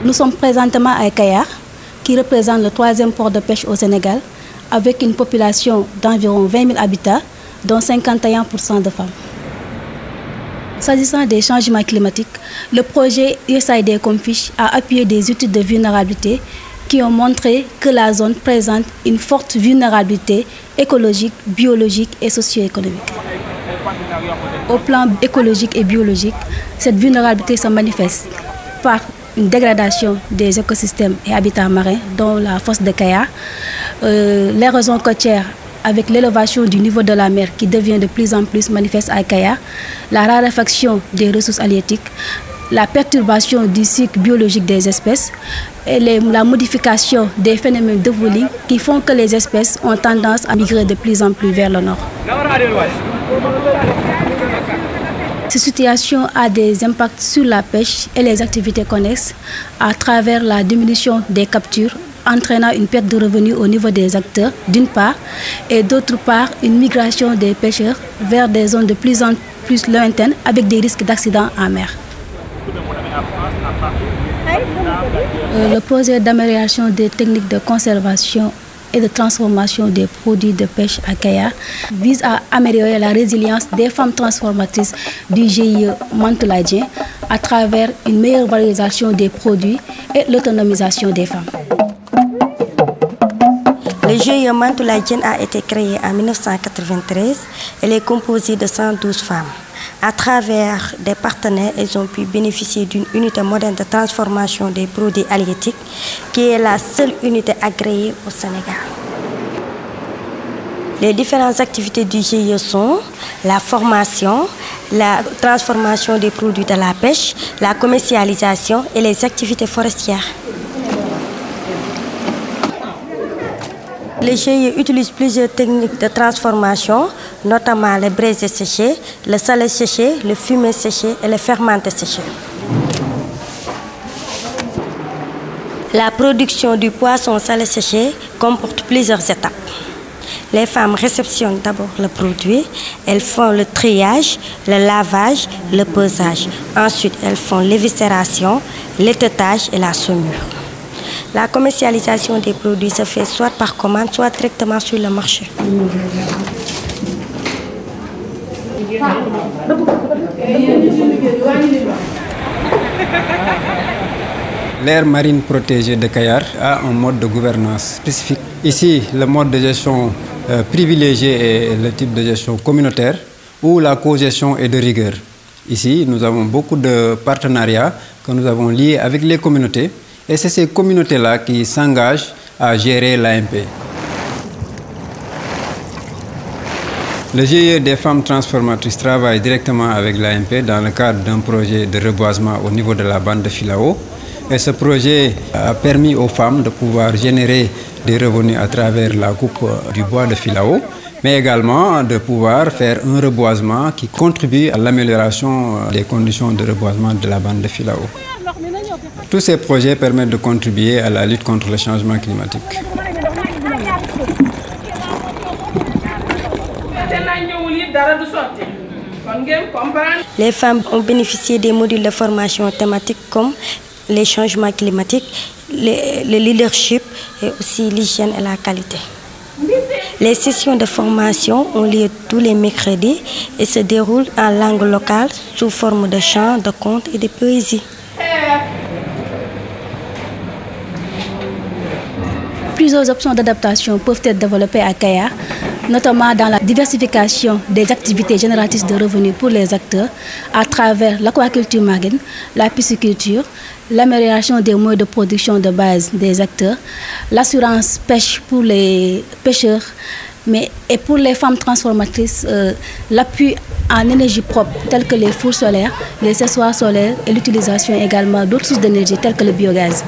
Nous sommes présentement à Kayar, qui représente le 3e port de pêche au Sénégal, avec une population d'environ 20 000 habitants, dont 51% de femmes. S'agissant des changements climatiques, le projet USAID Comfish a appuyé des études de vulnérabilité qui ont montré que la zone présente une forte vulnérabilité écologique, biologique et socio-économique. Au plan écologique et biologique, cette vulnérabilité se manifeste par une dégradation des écosystèmes et habitats marins, dont la fosse de Kayar, l'érosion côtière avec l'élévation du niveau de la mer qui devient de plus en plus manifeste à Kayar, la raréfaction des ressources halieutiques, la perturbation du cycle biologique des espèces et la modification des phénomènes de voling qui font que les espèces ont tendance à migrer de plus en plus vers le nord. Cette situation a des impacts sur la pêche et les activités connexes à travers la diminution des captures, entraînant une perte de revenus au niveau des acteurs, d'une part, et d'autre part, une migration des pêcheurs vers des zones de plus en plus lointaines avec des risques d'accidents en mer. Le projet d'amélioration des techniques de conservation et de transformation des produits de pêche à Kayar vise à améliorer la résilience des femmes transformatrices du GIE Mantoulaye à travers une meilleure valorisation des produits et l'autonomisation des femmes. Le GIE Mantoulaye a été créé en 1993. Elle est composée de 112 femmes. À travers des partenaires, elles ont pu bénéficier d'une unité moderne de transformation des produits halieutiques qui est la seule unité agréée au Sénégal. Les différentes activités du GIE sont la formation, la transformation des produits de la pêche, la commercialisation et les activités forestières. Le GIE utilise plusieurs techniques de transformation, notamment le braisé séché, le salé séché, le fumé séché et le fermenté séché. La production du poisson salé séché comporte plusieurs étapes. Les femmes réceptionnent d'abord le produit, elles font le triage, le lavage, le pesage. Ensuite, elles font l'éviscération, l'étêtage et la saumure. La commercialisation des produits se fait soit par commande, soit directement sur le marché. L'aire marine protégée de Kayar a un mode de gouvernance spécifique. Ici, le mode de gestion privilégié est le type de gestion communautaire où la cogestion est de rigueur. Ici, nous avons beaucoup de partenariats que nous avons liés avec les communautés. Et c'est ces communautés-là qui s'engagent à gérer l'AMP. Le GIE des femmes transformatrices travaille directement avec l'AMP dans le cadre d'un projet de reboisement au niveau de la bande de Filao. Et ce projet a permis aux femmes de pouvoir générer des revenus à travers la coupe du bois de Filao, mais également de pouvoir faire un reboisement qui contribue à l'amélioration des conditions de reboisement de la bande de Filao. Tous ces projets permettent de contribuer à la lutte contre le changement climatique. Les femmes ont bénéficié des modules de formation thématiques comme les changements climatiques, le leadership et aussi l'hygiène et la qualité. Les sessions de formation ont lieu tous les mercredis et se déroulent en langue locale sous forme de chants, de contes et de poésie. Plusieurs options d'adaptation peuvent être développées à Kayar, notamment dans la diversification des activités génératrices de revenus pour les acteurs à travers l'aquaculture marine, la pisciculture, l'amélioration des moyens de production de base des acteurs, l'assurance pêche pour les pêcheurs, et pour les femmes transformatrices, l'appui en énergie propre telles que les fours solaires, les accessoires solaires et l'utilisation également d'autres sources d'énergie telles que le biogaz.